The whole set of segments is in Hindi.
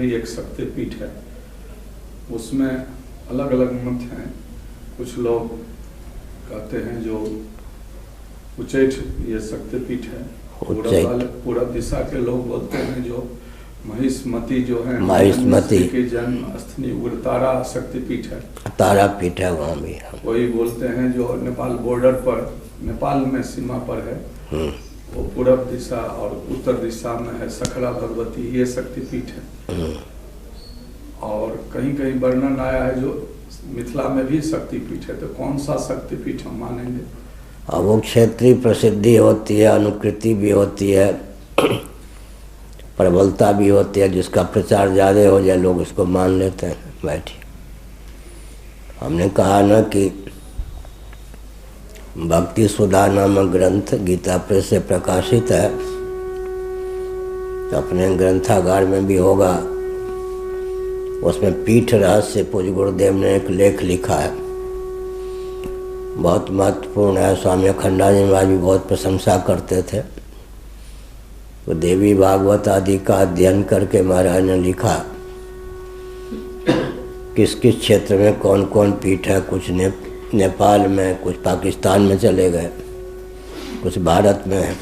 भी एक शक्तिपीठ है, उसमें अलग अलग मत हैं। कुछ लोग कहते हैं जो उच्चैठ ये शक्तिपीठ है, पूरब दिशा के लोग बोलते हैं जो महिष्मति जो है महिष्मति के जन्म स्थली उग्रतारा शक्तिपीठ है, तारापीठ है वहाँ भी। वही बोलते हैं जो नेपाल बॉर्डर पर, नेपाल में सीमा पर है, वो पूरब दिशा और उत्तर दिशा में है सखरा भगवती, ये शक्तिपीठ है। और कहीं कहीं वर्णन आया है जो मिथिला में भी शक्तिपीठ है, तो कौन सा शक्तिपीठ हम मानेंगे? अब वो क्षेत्रीय प्रसिद्धि होती है, अनुकृति भी होती है, प्रबलता भी होती है, जिसका प्रचार ज़्यादा हो जाए लोग उसको मान लेते हैं। बैठिए, हमने कहा ना कि भक्ति सुधा नामक ग्रंथ गीता प्रेस से प्रकाशित है, तो अपने ग्रंथागार में भी होगा। उसमें पीठ रहस्य पूज्य गुरुदेव ने एक लेख लिखा है, बहुत महत्वपूर्ण है। स्वामी अखंडानंद महाराज भी बहुत प्रशंसा करते थे। तो देवी भागवत आदि का अध्ययन करके महाराज ने लिखा किस किस क्षेत्र में कौन कौन पीठ है। कुछ नेपाल में, कुछ पाकिस्तान में चले गए, कुछ भारत में है,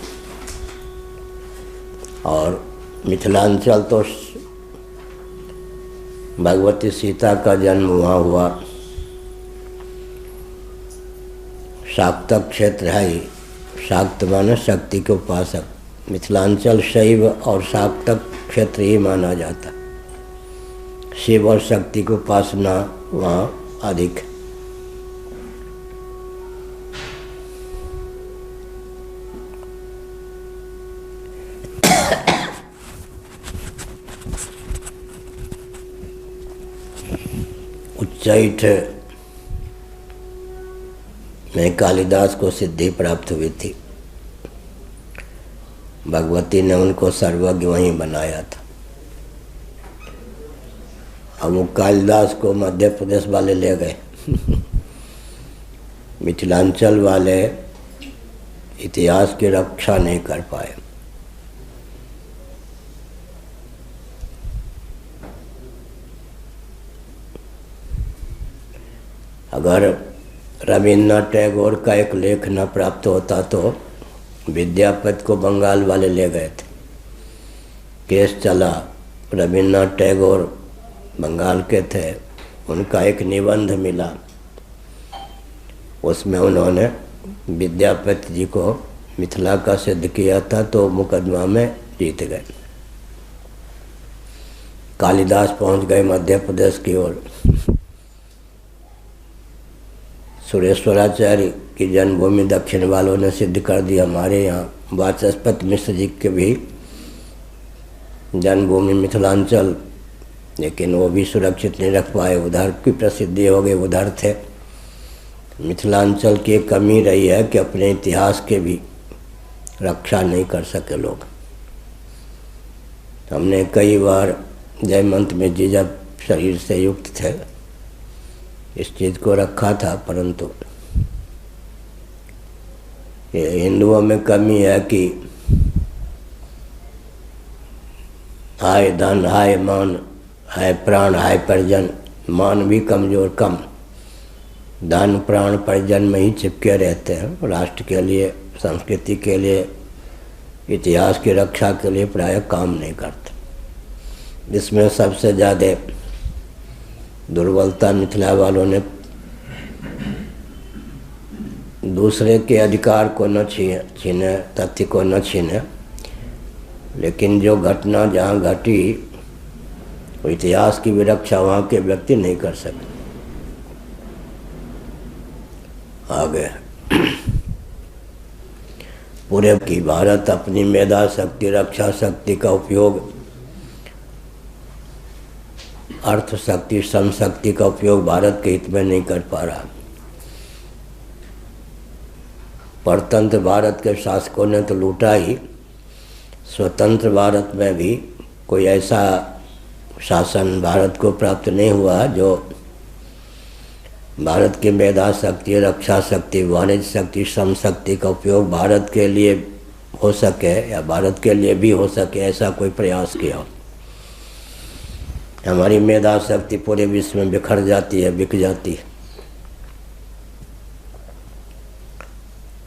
और मिथिलांचल तो भगवती सीता का जन्म वहाँ हुआ। शाक्तक क्षेत्र है ही, शाक्त माने शक्ति के उपासक। मिथिलांचल शैव और शाक्तक क्षेत्र ही माना जाता। शिव और शक्ति की उपासना वहाँ अधिक है। उच्चैठ में कालिदास को सिद्धि प्राप्त हुई थी। भगवती ने उनको सर्वज्ञ वहीं बनाया था। अब वो कालिदास को मध्य प्रदेश वाले ले गए मिथिलांचल वाले इतिहास की रक्षा नहीं कर पाए। अगर रविन्द्रनाथ टैगोर का एक लेख न प्राप्त होता तो विद्यापति को बंगाल वाले ले गए थे। केस चला, रविन्द्रनाथ टैगोर बंगाल के थे, उनका एक निबंध मिला, उसमें उन्होंने विद्यापति जी को मिथिला का सिद्ध किया था, तो मुकदमा में जीत गए। कालिदास पहुंच गए मध्य प्रदेश की ओर। सुरेश्वराचार्य की जन्मभूमि दक्षिण वालों ने सिद्ध कर दी। हमारे यहाँ वाचस्पति मिश्र जी के भी जन्मभूमि मिथिलांचल, लेकिन वो भी सुरक्षित नहीं रख पाए, उधर की प्रसिद्धि हो गई, उधर थे। मिथिलांचल की एक कमी रही है कि अपने इतिहास के भी रक्षा नहीं कर सके लोग। हमने कई बार जयमंत में जी जब शरीर से युक्त थे इस चीज़ को रखा था, परंतु ये हिंदुओं में कमी है कि हाय धन, हाय मान, हाय प्राण, हाय परिजन। मान भी कमजोर, कम, धन प्राण परिजन में ही चिपके रहते हैं। राष्ट्र के लिए, संस्कृति के लिए, इतिहास की रक्षा के लिए प्रायः काम नहीं करते। इसमें सबसे ज़्यादा दुर्बलता मिथिला वालों ने दूसरे के अधिकार को न छीने, तथ्य को न छीने, लेकिन जो घटना जहाँ घटी इतिहास की भी रक्षा वहाँ के व्यक्ति नहीं कर सके। आगे पूरे की भारत अपनी मेधा शक्ति, रक्षा शक्ति का उपयोग, अर्थ शक्ति, श्रम शक्ति का उपयोग भारत के हित में नहीं कर पा रहा। परतंत्र भारत के शासकों ने तो लूटा ही, स्वतंत्र भारत में भी कोई ऐसा शासन भारत को प्राप्त नहीं हुआ जो भारत की मेधा शक्ति, रक्षा शक्ति, वाणिज्य शक्ति, श्रम शक्ति का उपयोग भारत के लिए हो सके या भारत के लिए भी हो सके, ऐसा कोई प्रयास किया। हमारी मेधा शक्ति पूरे विश्व में बिखर जाती है, बिक जाती है।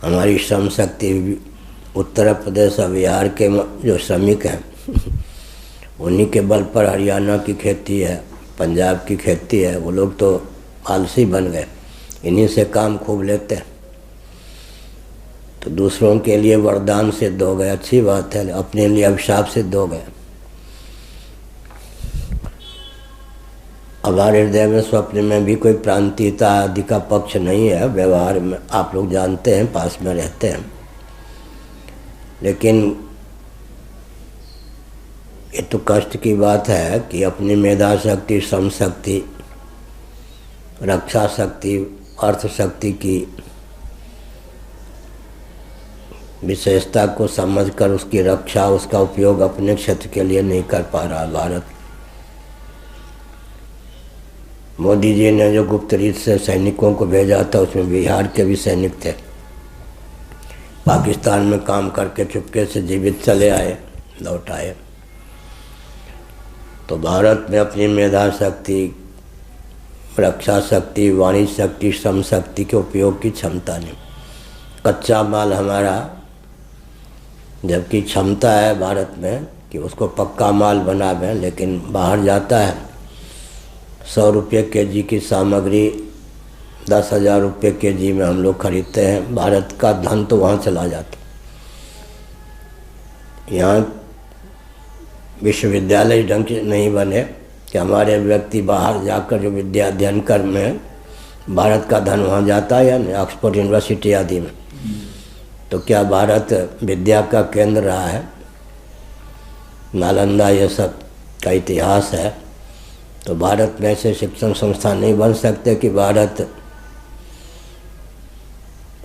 हमारी श्रम शक्ति उत्तर प्रदेश और बिहार के जो श्रमिक हैं उन्हीं के बल पर हरियाणा की खेती है, पंजाब की खेती है। वो लोग तो आलसी बन गए, इन्हीं से काम खूब लेते हैं। तो दूसरों के लिए वरदान सिद्ध हो गए, अच्छी बात है, अपने लिए अभिशाप सिद्ध हो गए। हमारे हृदय में स्वप्न में भी कोई प्रांतीयता आदि का पक्ष नहीं है। व्यवहार में आप लोग जानते हैं, पास में रहते हैं। लेकिन ये तो कष्ट की बात है कि अपनी मेधा शक्ति, श्रम शक्ति, रक्षा शक्ति, अर्थ शक्ति की विशेषता को समझकर उसकी रक्षा, उसका उपयोग अपने क्षेत्र के लिए नहीं कर पा रहा भारत। मोदी जी ने जो गुप्त रीत से सैनिकों को भेजा था उसमें बिहार के भी सैनिक थे। पाकिस्तान में काम करके चुपके से जीवित चले आए, लौट आए। तो भारत में अपनी मेधा शक्ति, रक्षा शक्ति, वाणिज्य शक्ति, श्रम शक्ति के उपयोग की क्षमता नहीं। कच्चा माल हमारा, जबकि क्षमता है भारत में कि उसको पक्का माल बनावें, लेकिन बाहर जाता है 100 रुपये केजी की सामग्री 10,000 रुपये केजी में हम लोग खरीदते हैं। भारत का धन तो वहाँ चला जाता। यहाँ विश्वविद्यालय ढंग से नहीं बने कि हमारे व्यक्ति बाहर जाकर जो विद्या अध्ययन कर में भारत का धन वहाँ जाता है या नहीं, ऑक्सफोर्ड यूनिवर्सिटी आदि में। तो क्या भारत विद्या का केंद्र रहा है? नालंदा ये सब का इतिहास है। तो भारत में ऐसे शिक्षण संस्थान नहीं बन सकते कि भारत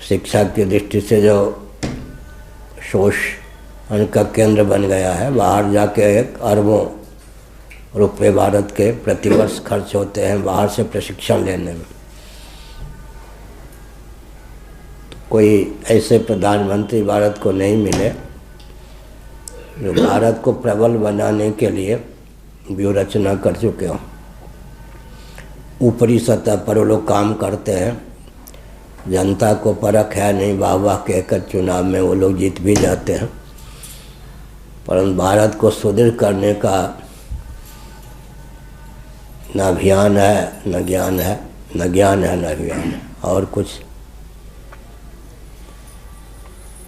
शिक्षा की दृष्टि से जो शोषण का केंद्र बन गया है। बाहर जाके अरबों रुपए भारत के प्रतिवर्ष खर्च होते हैं बाहर से प्रशिक्षण लेने में। तो कोई ऐसे प्रधानमंत्री भारत को नहीं मिले जो भारत को प्रबल बनाने के लिए व्यूह रचना कर चुके हो। ऊपरी सतह पर वो लोग काम करते हैं, जनता को परख है नहीं, वाह वाह कहकर चुनाव में वो लोग जीत भी जाते हैं, परंतु भारत को सुदृढ़ करने का न अभियान है, न ज्ञान है, न ज्ञान है, न अभियान है, और कुछ